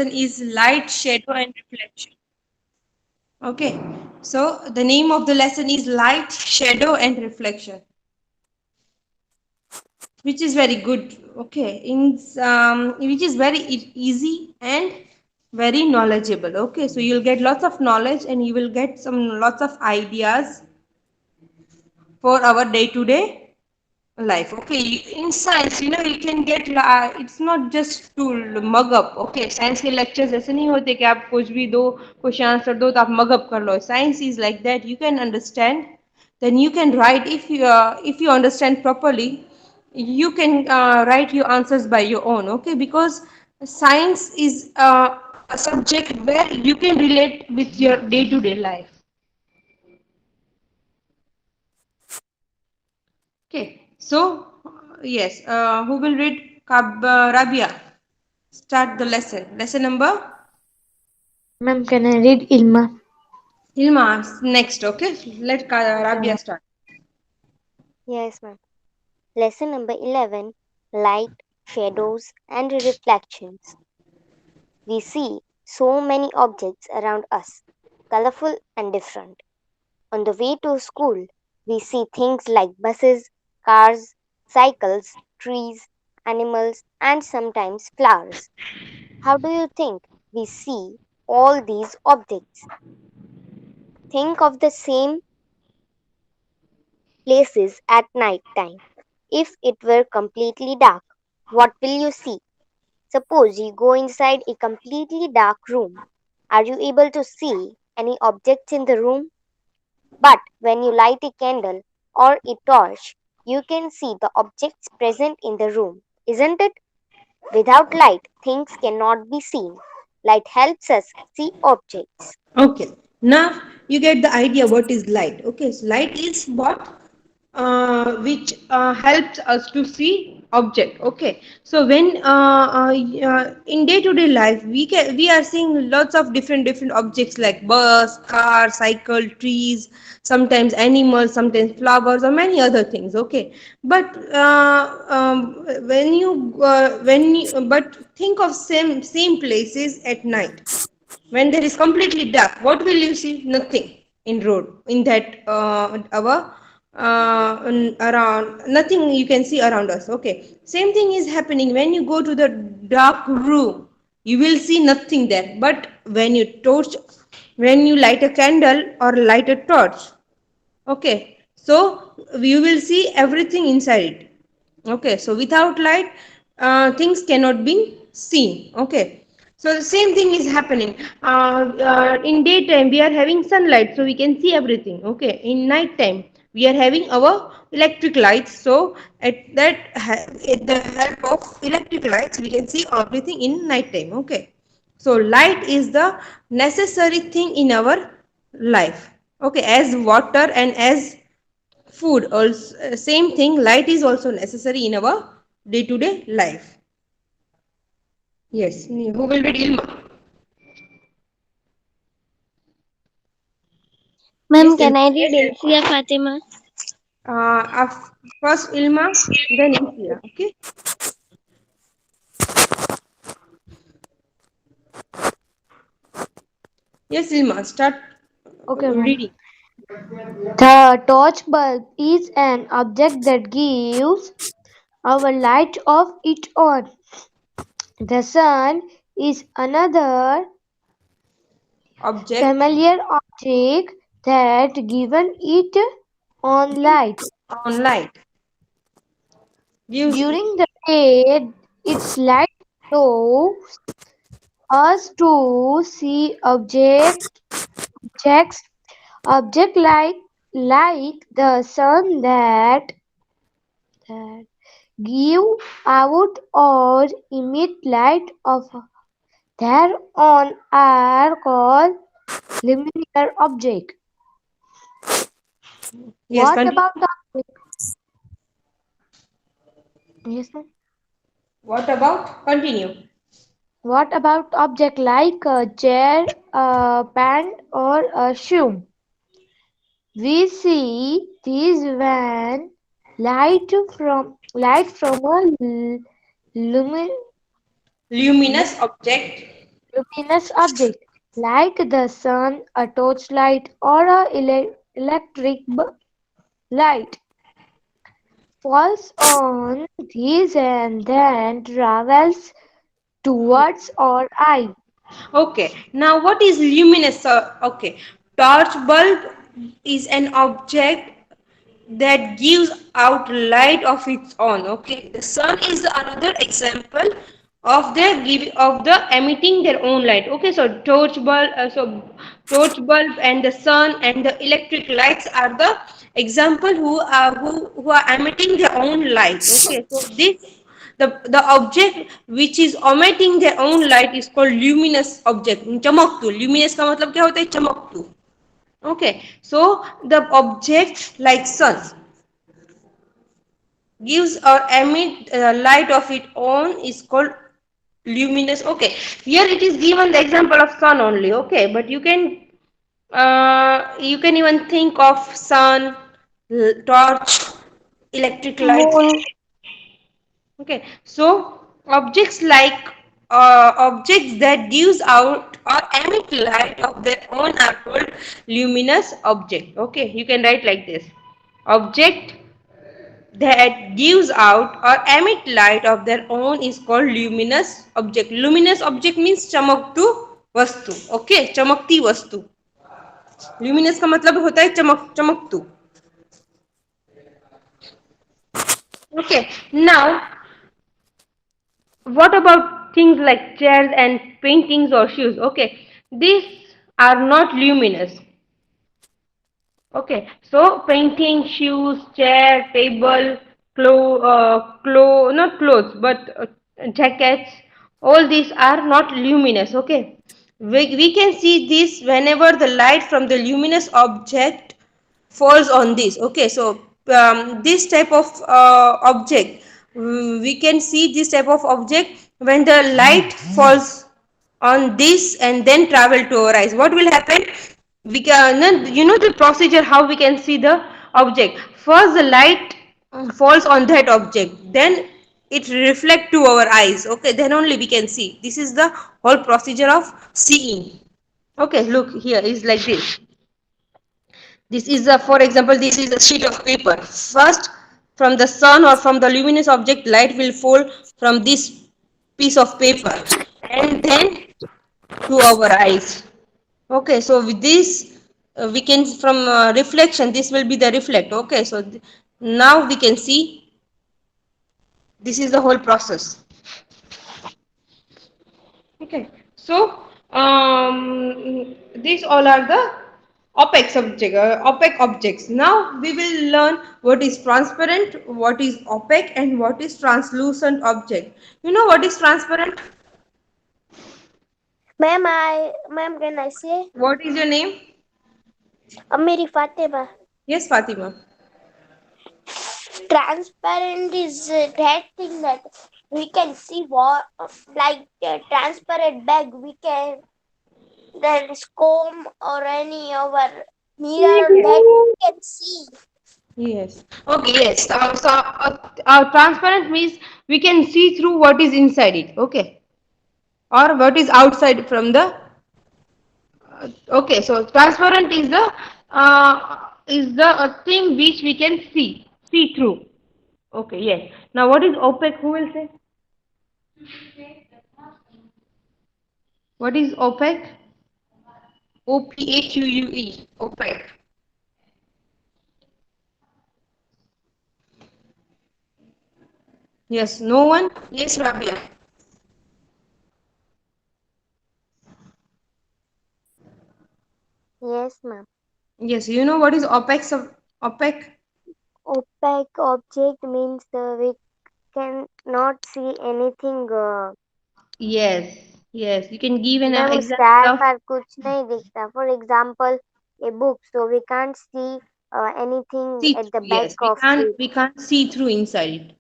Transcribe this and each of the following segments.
lesson is light, shadow, and reflection. Okay, so the name of the lesson is light, shadow, and reflection, which is very good. Okay, which is very easy and very knowledgeable. Okay, so you'll get lots of knowledge and you will get some lots of ideas for our day-to-day life. Okay, in science, you can get it's not just to mug up. Okay, science के lectures ऐसे नहीं होते कि आप कुछ भी दो, question answer दो तो आप mug up कर लो. Science is like that. You can understand, then you can write. If you understand properly, you can write your answers by your own. Okay, because science is a subject where you can relate with your day-to-day life. Okay, so yes, who will read Rabia? Start the lesson. Lesson number Ma'am, can I read Ilma? Ilma next. Okay, let Okay, Rabia ma'am. start. Yes, ma'am. Lesson number 11, Light, Shadows, and Reflections. We see so many objects around us, colorful and different. On the way to school, we see things like buses, cars, cycles, trees, animals, and sometimes flowers. How do you think we see all these objects? Think of the same places at night time. If it were completely dark, what will you see? Suppose you go inside a completely dark room. Are you able to see any objects in the room? But when you light a candle or a torch, you can see the objects present in the room, isn't it? Without light, things cannot be seen. Light helps us see objects. Okay, now you get the idea what is light. Okay, so light is what which helps us to see object. Okay, so when in day-to-day life we are seeing lots of different objects like bus, car, cycle, trees, sometimes animals, sometimes flowers, or many other things. Okay, but but think of same places at night when there is completely dark. What will you see? Nothing in road, in that our around, nothing you can see around us. Okay, same thing is happening when you go to the dark room. You will see nothing there, but when you light a candle or light a torch, okay, so you will see everything inside it. Okay, so without light things cannot be seen. Okay, so the same thing is happening in daytime. We are having sunlight, so we can see everything. Okay, in night time we are having our electric lights, so at the help of electric lights we can see everything in night time. Okay, so light is the necessary thing in our life. Okay, as water and as food also, same thing, light is also necessary in our day to day life. Yes, who will read Ilma? Ma'am, Yes, can Ilma. I read Ilsia Fatima? First Ilma, then Insia. Okay. Yes, Ilma, start Okay, ma'am. reading. The torch bulb is an object that gives our light of its own. The sun is another Object familiar object that given it on light. on light gives During the day, its light allows us to see objects, object like the sun that give out or emit light of their own are called luminar object. yes, What continue. about the object? Yes, ma'am. What about continue? What about object like a chair, a pen, or a shoe? We see these when light from a lumin, Luminous object. luminous object like the sun, a torchlight, or a electric light falls on these and then travels towards our eye. Okay, now what is luminous? Okay, torch bulb is an object that gives out light of its own. Okay, the sun is another example of the emitting their own light. Okay, so torch bulb and the sun and the electric lights are the example who are emitting their own light. Okay, so this the object which is emitting their own light is called luminous object. चमकतु, luminous का मतलब क्या होता है? चमकतु. Okay, so the object like sun gives or emit light of its own is called luminous. Okay, here it is given the example of sun only. Okay, but you can even think of sun, torch, electric lights. Moon. Okay, so objects that gives out or emit light of their own are called luminous object. Okay, you can write like this: object that gives out or emit light of their own is called luminous object. Luminous object means चमकतु वस्तु. Okay, चमकती वस्तु. Luminous का मतलब होता है चमकतु. Okay, now what about things like chairs and paintings or shoes? Okay, these are not luminous. Okay, so painting, shoes, chair, table, not clothes, but jackets, all these are not luminous. Okay, we can see this whenever the light from the luminous object falls on this. Okay, so this type of object, we can see this type of object when the light falls on this and then travel to our eyes. What will happen? We can, you know the procedure how we can see the object. First the light falls on that object, then it reflect to our eyes. Okay, then only we can see. This is the whole procedure of seeing. Okay, look here is like this. This is a, for example, this is a sheet of paper. First, from the sun or from the luminous object, light will fall from this piece of paper and then to our eyes. Okay, so with this, we can from reflection, this will be the reflect. Okay, so now we can see this is the whole process. Okay, so these all are the opaque objects. Now we will learn what is transparent, what is opaque, and what is translucent object. You know what is transparent? Ma'am, can I say? What is your name? Amiri Fatima. Yes, Fatima. Transparent is that thing that we can see what, like transparent bag, we can then comb or any our mirror that we can see. Yes. Okay. Yes. Transparent means we can see through what is inside it. Okay. Or what is outside from the. Okay. So transparent is the thing which we can see through. Okay. Yes. Now what is opaque? Who will say? What is opaque? OPAQUE. Opaque. Yes. No one. Yes, Rabia. Yes, ma'am. Yes. You know what is opaque? Opaque. Opaque object means we can not see anything. Yes. Yes. You can give an ma'am example उसका of. पर कुछ नहीं दिखता. For example, a book, so we can't see anything See at the through. back Yes, we of can't it. we can't see through inside it.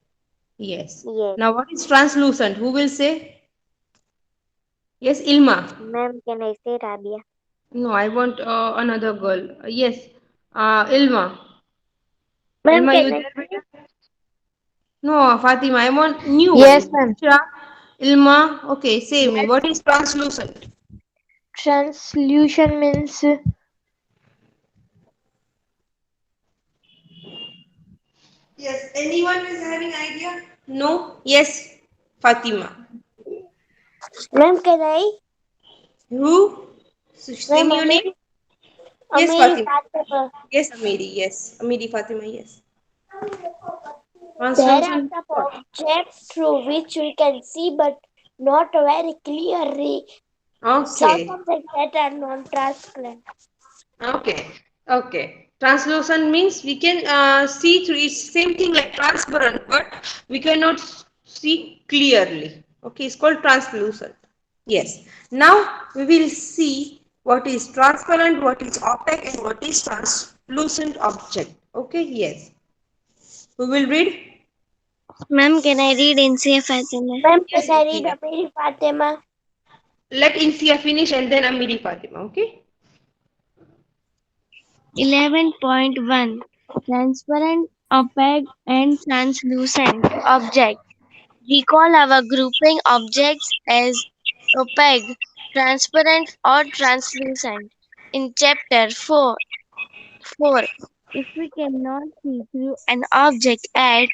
Yes. Yes. Now what is translucent? Who will say? Yes, Ilma. Ma'am, can I say Rabia? No, I want another girl. Yes, Ilma. Ma'am, Ilma, you can I there, say? beta? No, Fatima. I want new one. Yes, ma'am. Isha. Ilma, okay, say me. Yes. What is translucent? Translution means Yes, anyone is having idea? No? Yes, Fatima. Ma'am, can I? Who? Say Ma'am, me your name. Yes, Amiri Fatima. Fatima. Yes, Amiri. Yes, Amiri Fatima. Yes. There are Translucent some what? objects through which we can see but not very clearly. Some Okay. objects that are non-transparent. Okay. Okay. Translucent means we can see through. It's same thing like transparent, but we cannot see clearly. Okay, it's called translucent. Yes. Now we will see what is transparent, what is opaque, and what is translucent object. Okay. Yes. We will read. Ma'am, can I read NCF Fatima? Ma'am, can Yes, I read Insia. Amiri Fatima? Let Insia finish and then Amiri Fatima. Okay. 11.1 Transparent, opaque, and translucent object. Recall our grouping objects as opaque, transparent, or translucent. In chapter 4, if we cannot see through an object at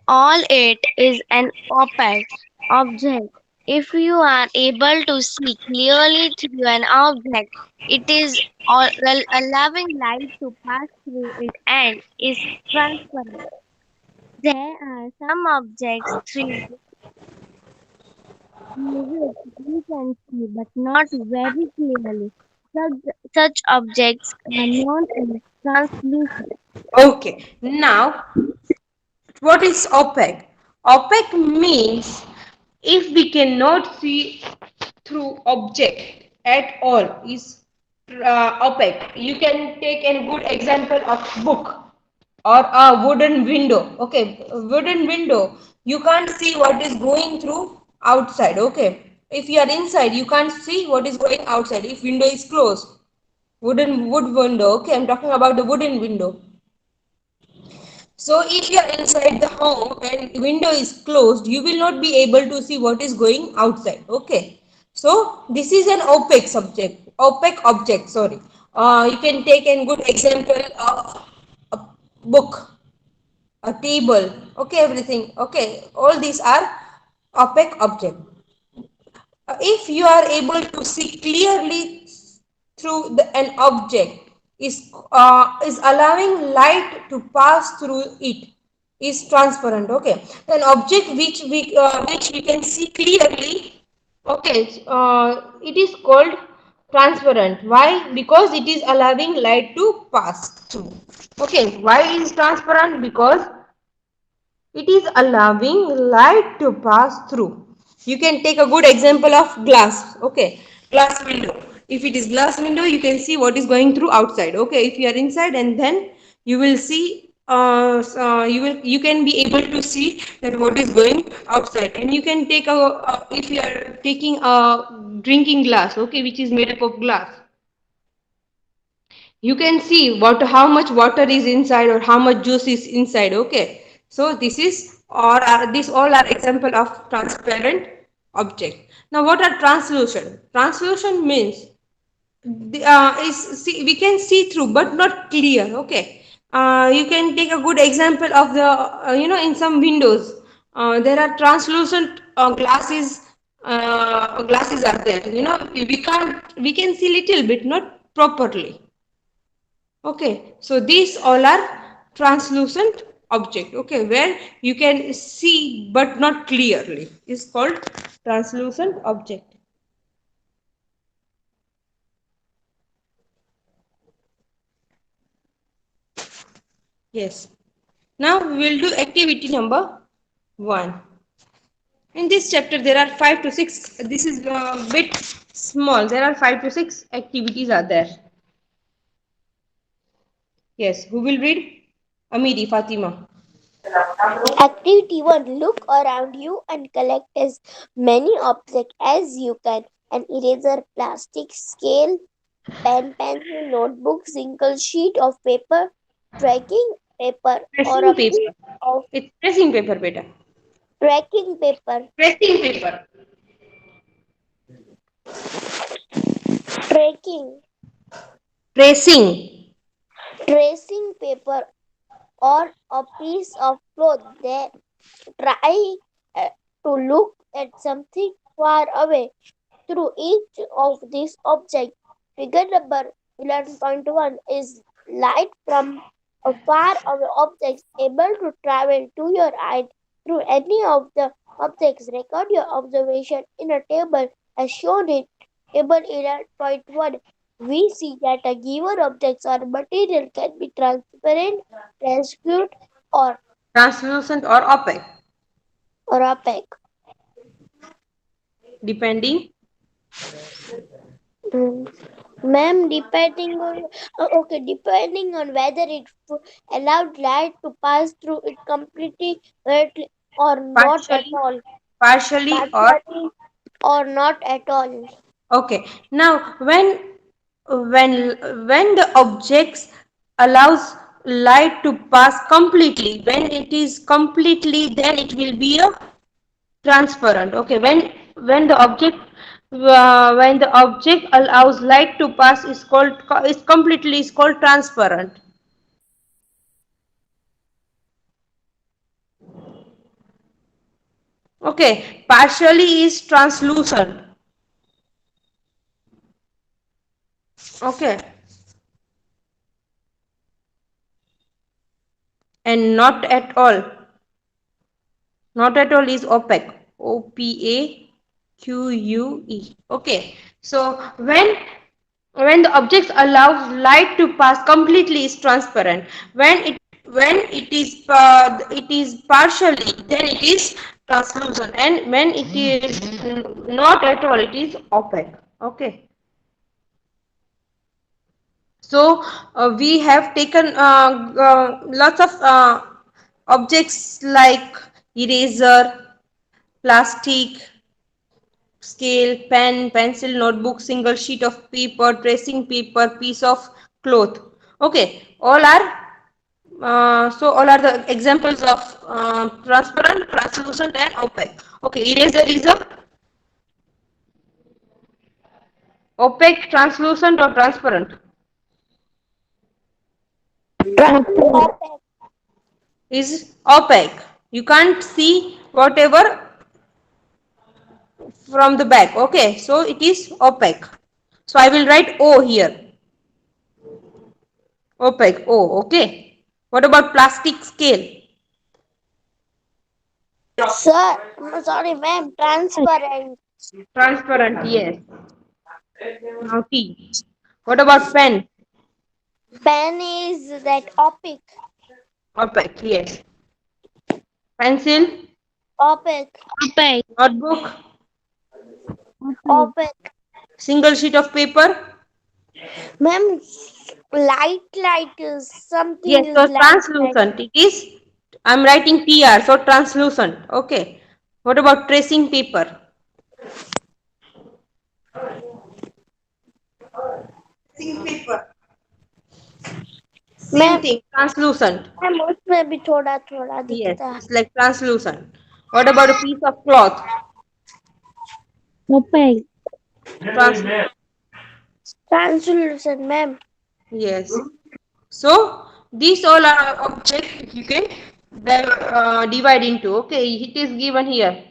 all, it is an opaque object. If you are able to see clearly through an object, it is allowing light to pass through it and is transparent. There are some objects through which we can see but not very clearly. Such objects are known as translucent. Okay. Now what is opaque? Opaque means if we cannot see through object at all is opaque. You can take a good example of book or a wooden window. Okay, wooden window. You can't see what is going through outside. Okay, if you are inside, you can't see what is going outside. If window is closed, wooden wood window. Okay, I'm talking about the wooden window. So if you are inside the home and window is closed, you will not be able to see what is going outside. Okay. So this is an opaque object. Sorry. You can take a good example of a book, a table. Okay, everything. Okay, all these are opaque object. If you are able to see clearly through an object is allowing light to pass through it is transparent. Okay, an object which we can see clearly. Okay, it is called transparent. Why? Because it is allowing light to pass through. Okay, why is transparent? Because it is allowing light to pass through. You can take a good example of glass. Okay, glass window. If it is glass window, you can see what is going through outside. Okay, if you are inside, and then you will see you can be able to see that what is going outside. And you can take if you are taking a drinking glass, okay, which is made up of glass, you can see what how much water is inside or how much juice is inside. Okay, so this is or this all are example of transparent object. Now what are translucent? Translucent means is see, we can see through but not clear. Okay, you can take a good example of the in some windows there are translucent glasses are there. We can see little bit, not properly. Okay, so these all are translucent object. Okay, where you can see but not clearly is called translucent object. Yes. Now we will do activity number 1. In this chapter there are 5 to 6. This is a bit small. There are 5 to 6 activities are there. Yes, who will read? Amiri, Fatima. Activity 1. Look around you and collect as many objects as you can. An eraser, plastic, scale, pen, pencil, notebook, single sheet of paper, tracking paper or Tracing a piece paper. of It's tracing paper, beta. tracking paper. Tracing paper. Tracking, Tracing. tracing paper or a piece of cloth. Then try uh, to look at something far away through each of these objects. Figure number 11.1 is light from a far away object able to travel to your eye through any of the objects. Record your observation in a table as shown in table 11.1. We see that a given object or material can be transparent, transparent, or, Translucent or opaque. or opaque. Depending. Mm. Ma'am, depending on whether it allowed light to pass through it completely directly or not at Partially. all, Partially or partially or not at all. okay. Now when the objects allows light to pass completely, when it is completely, then it will be a transparent. Okay, when the object allows light to pass is completely is called transparent. Okay, partially is translucent. Okay, and not at all. Not at all is opaque. OPAQUE. Okay. So when the objects allows light to pass completely is transparent. When it is partially, then it is translucent, and when it is not at all, it is opaque. Okay. So we have taken lots of objects like eraser, plastic, scale, pen, pencil, notebook, single sheet of paper, tracing paper, piece of cloth. Okay, all are the examples of transparent, translucent, and opaque. Okay, eraser is a opaque, translucent, or transparent. Opaque. Is opaque. You can't see whatever from the back. Okay, so it is opaque. So I will write O here. Opaque. O. Okay. What about plastic scale? Sir, no, sorry, ma'am, transparent. Transparent. Yes. Now T. What about pen? Pen is that opaque. Opaque. Yes. Pencil. Opaque. Opaque. Notebook. Opaque. Opaque. Single sheet of paper. Ma'am, light is something Yes. is So light. translucent. It is. I'm writing TR. So translucent. Okay. What about tracing paper? Tracing paper. Same ma'am thing. Translucent. Ma'am उसमें भी थोड़ा थोड़ा Yes. दिखता है It's like translucent. What about a piece of cloth? Opaque. Translucent. Translucent ma'am Yes. So these all are objects you can divide into. Okay, it is given here.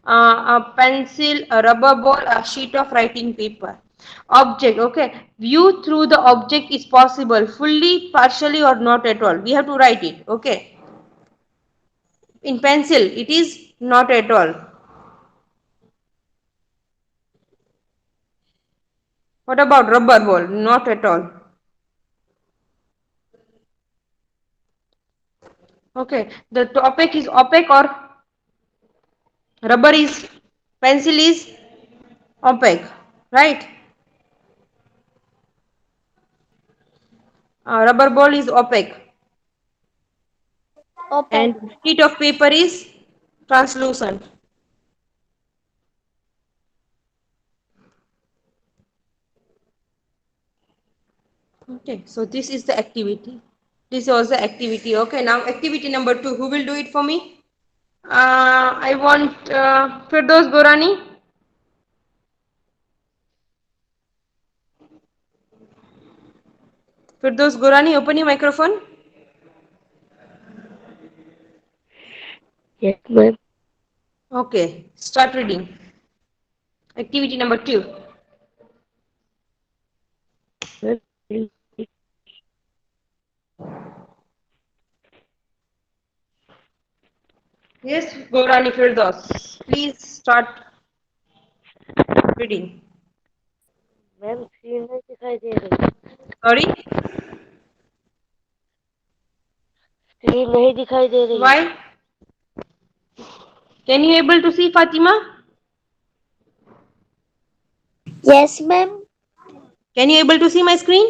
A pencil, a rubber ball, a sheet of writing paper. Object. Okay, view through the object is possible fully, partially, or not at all. We have to write it. Okay. In pencil, it is not at all. What about rubber ball? Not at all. Okay, the topic is opaque or rubber is pencil is opaque, right? Rubber ball is opaque opaque and sheet of paper is translucent. Okay, so this is the activity. This was the activity. Okay, now activity number 2. Who will do it for me? I want Firdaus Gorani. Firdaus Gorani, open your microphone. Yes, ma'am. Okay, start reading. Activity number 2. Yes, Gorani Firdaus. Please start reading. Ma'am screen नहीं दिखाई दे रही। Sorry, screen नहीं दिखाई दे रही। why? Can you able to see Fatima? Yes, ma'am. Can you able to see my screen?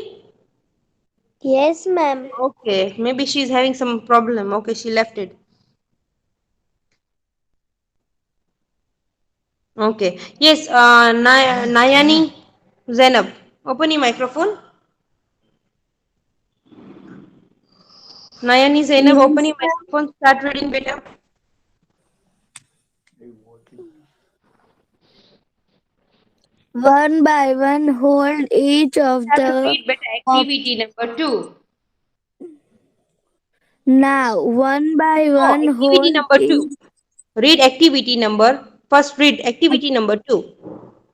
Yes, ma'am. Okay, maybe she's having some problem. Okay, she left it. Okay. Yes, Nayani Zainab. Open your microphone. Nayani Zainab, open Yes, your microphone. Start reading, beta. one by one hold each of Have to the read beta op- activity number 2. now one by No, one activity hold number 2. each Read activity number. First read activity number 2.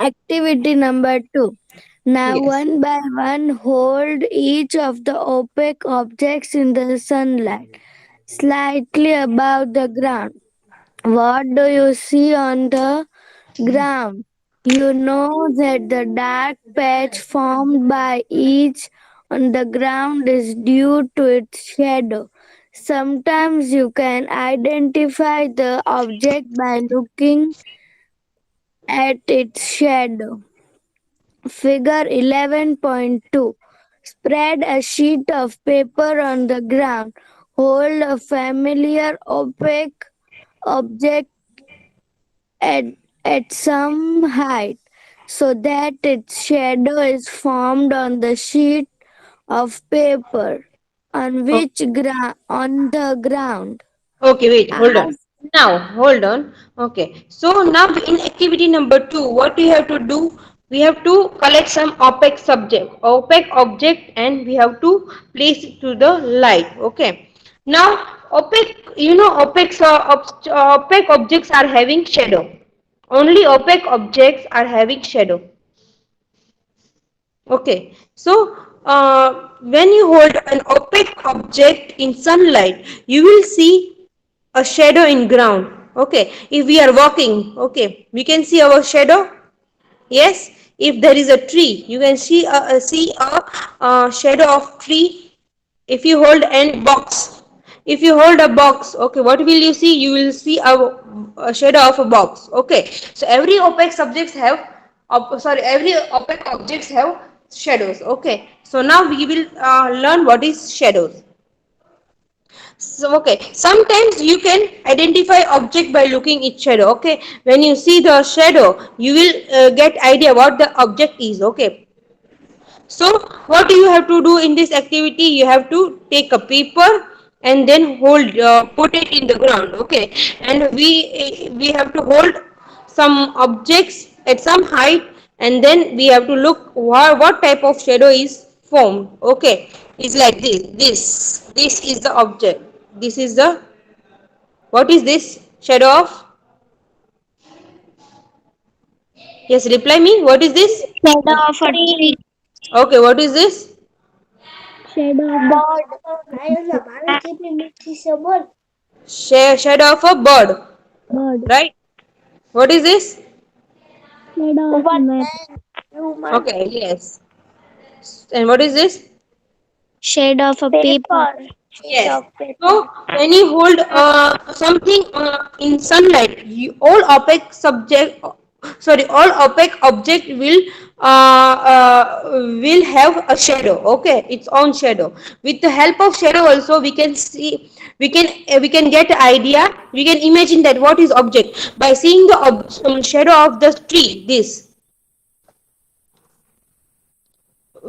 activity number 2. Now Yes. one by one hold each of the opaque objects in the sunlight, slightly above the ground. What do you see on the ground? You know that the dark patch formed by each on the ground is due to its shadow. Sometimes you can identify the object by looking at its shadow. Figure 11.2. Spread a sheet of paper on the ground. Hold a familiar opaque object at, at some height so that its shadow is formed on the sheet of paper on the ground. Okay, wait, hold on. Ask Now, hold on. Okay, so now in activity number 2, what we have to do? We have to collect some opaque object, and we have to place it to the light. Okay. Now, opaque objects are having shadow. Only opaque objects are having shadow. Okay, so when you hold an opaque object in sunlight, you will see a shadow in ground. Okay, if we are walking, okay, we can see our shadow. Yes, if there is a tree, you can see a shadow of tree. If you hold a box, if you hold a box, okay, what will you see? You will see a shadow of a box. Okay, so every opaque subjects have every opaque objects have shadows. Okay, so now we will learn what is shadows. So okay, sometimes you can identify object by looking its shadow. Okay, when you see the shadow, you will get idea what the object is. Okay, so what do you have to do in this activity? You have to take a paper and then put it in the ground. Okay, and we have to hold some objects at some height, and then we have to look what type of shadow is formed. Okay, it's like this. This is the object. This is the what is this shadow of? Yes, reply me. What is this? Shadow of a tree. Okay, what is this? shadow of the Bird. Ayuh, mana kini mesti sebut. Shadow of a bird. bird, Right? What is this? shadow of a Ubat man, human. Okay, yes. And what is this? Shade of a paper. Paper. Sheet Yes. of paper. So when you hold something in sunlight, all opaque object will have a shadow. Okay, its own shadow. With the help of shadow, also we can see, we can get idea. We can imagine that what is object by seeing the shadow of the tree. This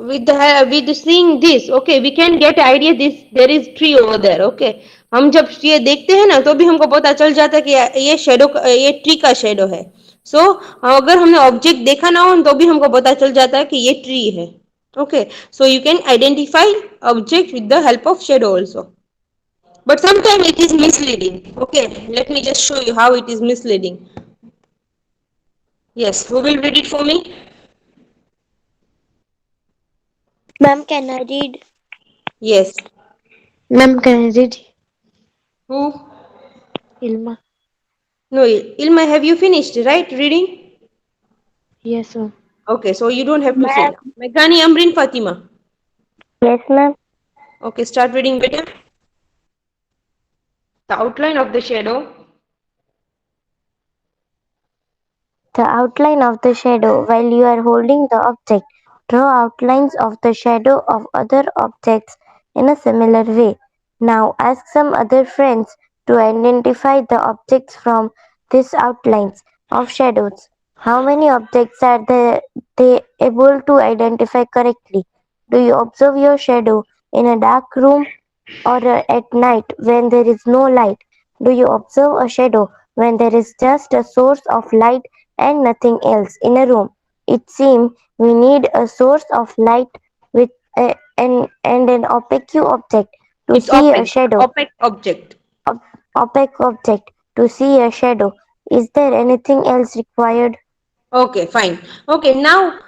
with seeing this, okay, we can get idea this there is tree over there, okay. हम जब ये देखते हैं ना तो भी हमको पता चल जाता है कि ये शेडो, ये ट्री का शेडो है. सो अगर हमने ऑब्जेक्ट देखा ना हो तो भी हमको पता चल जाता है कि ये ट्री है. Okay, so you can identify object with the help of shadow also. But sometimes it is misleading. Okay, let me just show you how it is misleading. Yes, who will read it for me? Ma'am, can I read? Yes. Ma'am, can I read? Who? Ilma. No, Ilma, have you finished, right, reading? Yes, ma'am. Okay, so you don't have to say Ma'am. now. Meghani, Amrin, Fatima. Yes, ma'am. Okay, start reading, better. The outline of the shadow. The outline of the shadow while you are holding the object. Draw outlines of the shadow of other objects in a similar way. Now ask some other friends to identify the objects from these outlines of shadows. How many objects are they able to identify correctly? Do you observe your shadow in a dark room or at night when there is no light? Do you observe a shadow when there is just a source of light and nothing else in a room? It seems we need a source of light with and an opaque object to It's see a opaque. shadow. Opaque object. Opaque object to see a shadow. Is there anything else required? Okay, fine. Okay, now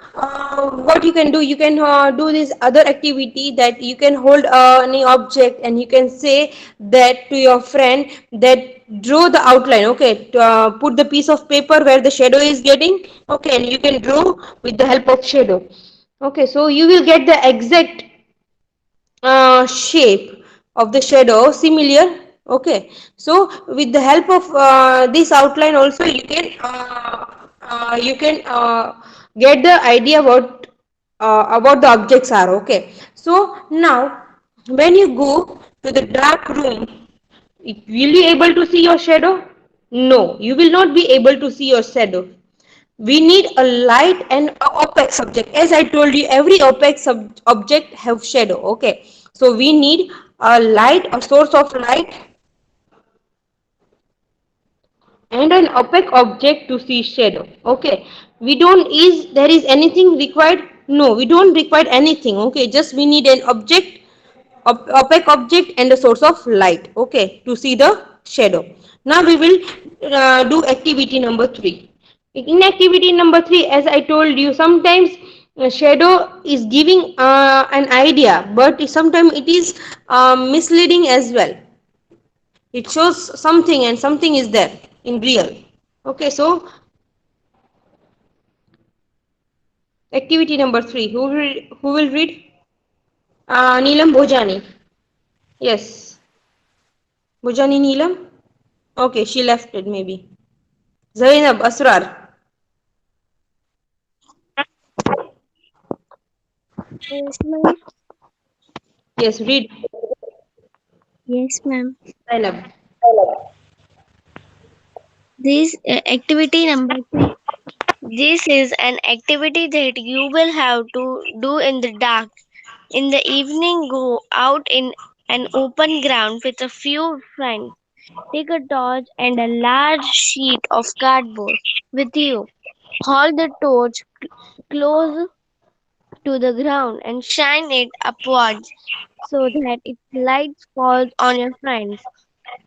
what you can do, you can do this other activity that you can hold any object and you can say that to your friend that draw the outline. Okay, to, put the piece of paper where the shadow is getting. Okay, and you can draw with the help of shadow. Okay, so you will get the exact shape of the shadow similar. Okay, so with the help of this outline also you can get the idea about the objects are. Okay, so now when you go to the dark room, will you able to see your shadow? No, you will not be able to see your shadow. We need a light and a opaque subject. As I told you, every opaque object have shadow. Okay, so we need a light, a source of light, and an opaque object to see shadow. Okay, we don't is there is anything required? No, we don't require anything. Okay, just we need an object, opaque object and a source of light, okay, to see the shadow. Now we will do activity number 3. In activity number 3, as I told you, sometimes shadow is giving an idea, but sometimes it is misleading as well. It shows something and something is there in real. Okay, so activity number 3, who will read? Neelam Bhojani. Yes, Bhojani Neelam. Okay, she left it maybe. Zainab Asrar. Yes, ma'am. Yes, read. Yes, ma'am. Zainab. This activity number 3. This is an activity that you will have to do in the dark. In the evening, go out in an open ground with a few friends. Take a torch and a large sheet of cardboard with you. Hold the torch close to the ground and shine it upwards so that its light falls on your friend's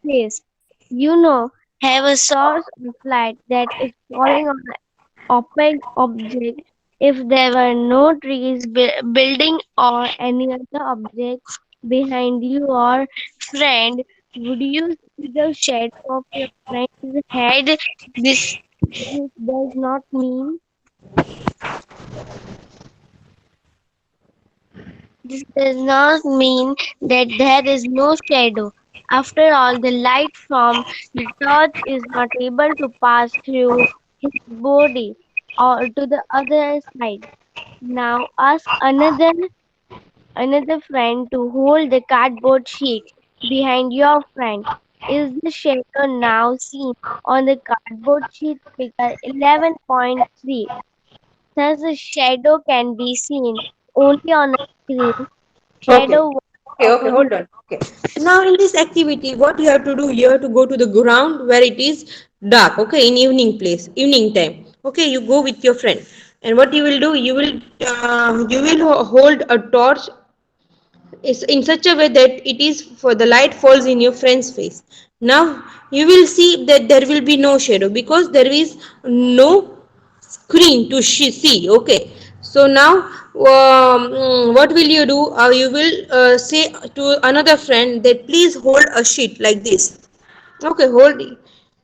face. You know, have a source of light that is falling on opaque object. If there were no trees, building, or any other object behind you or friend, would you see the shadow of your friend's head? This does not mean this does not mean that there is no shadow. After all, the light from the torch is not able to pass through his body or to the other side. Now ask another friend to hold the cardboard sheet behind your friend. Is the shadow now seen on the cardboard sheet figure 11.3? Thus, the shadow can be seen only on a screen. Okay. Shadow walks Okay, of okay, a room. hold on. Okay. Now in this activity, what you have to do, you have to go to the ground where it is dark, okay, in evening place, evening time. Okay, you go with your friend. And what you will do, you will hold a torch is in such a way that it is for the light falls in your friend's face. Now you will see that there will be no shadow because there is no screen to see. Okay, so now what will you do, you will say to another friend that please hold a sheet like this. Okay, hold.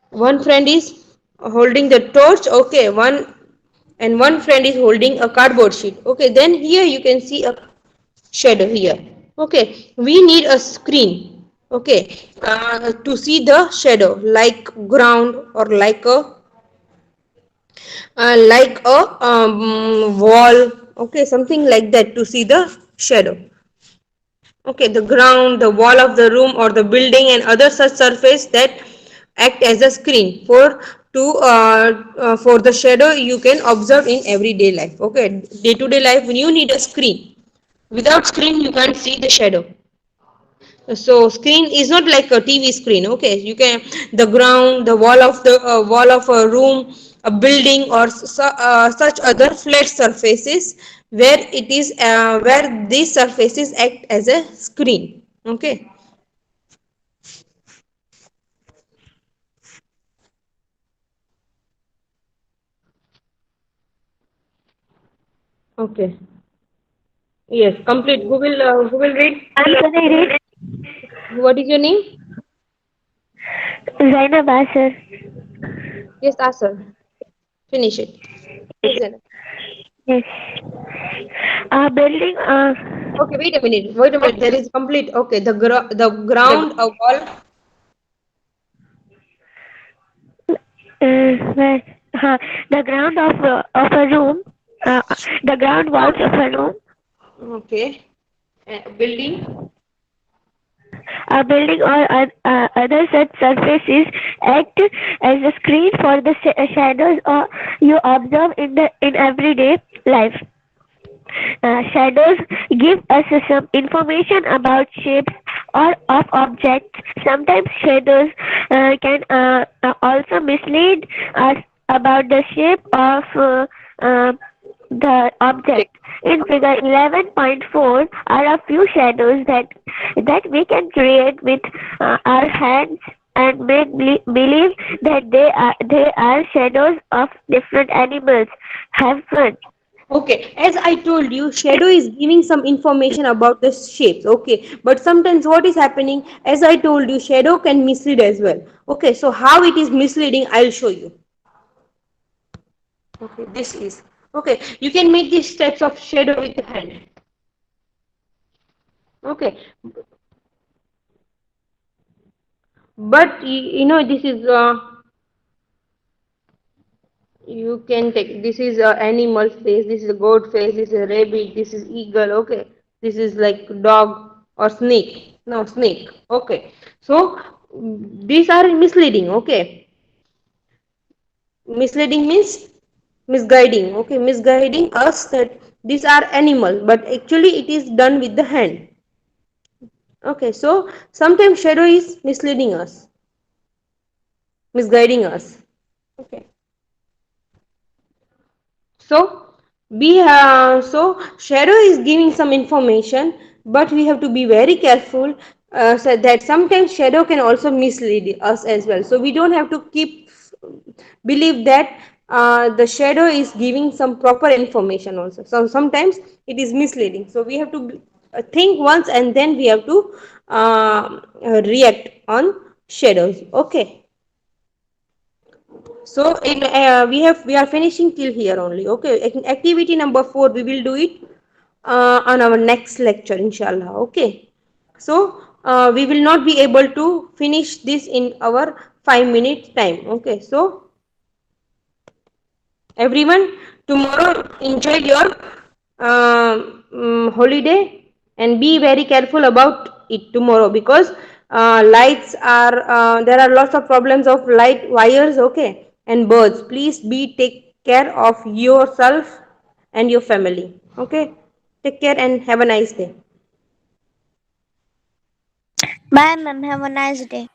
One friend is holding the torch. Okay, one friend is holding a cardboard sheet. Okay, then here you can see a shadow here. Okay, we need a screen. Okay, to see the shadow like ground or like a wall. Okay, something like that to see the shadow. Okay, the ground, the wall of the room or the building and other such surface that act as a screen for the shadow you can observe in everyday life. Okay, day to day life when you need a screen. Without screen you can't see the shadow. So screen is not like a TV screen. Okay, you can the ground, the wall of a room, a building or such other flat surfaces where these surfaces act as a screen. Okay. Okay. Yes, complete. Who will read? Can I read? What is your name? Zainab Asher. Yes, answer. Finish it. Yes, Zainab. Yes. Building Okay, wait a minute. Wait a minute. There is complete. Okay, the ground, a wall. where, the ground of a room, uh, the ground walls of a room, Okay. Building. a building or other such surfaces act as a screen for the shadows or you observe in everyday life. Shadows give us some information about shapes or of objects. Sometimes shadows can also mislead us about the shape of the object. In figure 11.4 are a few shadows that we can create with our hands and make believe that they are shadows of different animals. Have fun. Okay, as I told you, shadow is giving some information about the shapes. Okay, but sometimes what is happening, as I told you, shadow can mislead as well. Okay, so how it is misleading, I'll show you. Okay, this is okay. You can make these steps of shadow with the hand. Okay, but you know this is you can take this is a animal face, this is a goat face, this is a rabbit, this is eagle. Okay, this is like dog or snake. No, snake. Okay, so these are misleading. Okay, misleading means misguiding. Okay, misguiding us that these are animal but actually it is done with the hand. Okay, so sometimes shadow is misleading us, misguiding us. Okay, so so shadow is giving some information, but we have to be very careful, so that sometimes shadow can also mislead us as well. So we don't have to keep believe that the shadow is giving some proper information also. So sometimes it is misleading. So we have to think once and then we have to react on shadows. Okay. So in we are finishing till here only. Okay, activity number 4 we will do it on our next lecture inshallah. Okay, so we will not be able to finish this in our 5 minute time. Okay, so everyone, tomorrow enjoy your holiday and be very careful about it tomorrow because lights are there are lots of problems of light wires. Okay, and birds, please be take care of yourself and your family. Okay, Take care and have a nice day. Bye, ma'am. Have a nice day.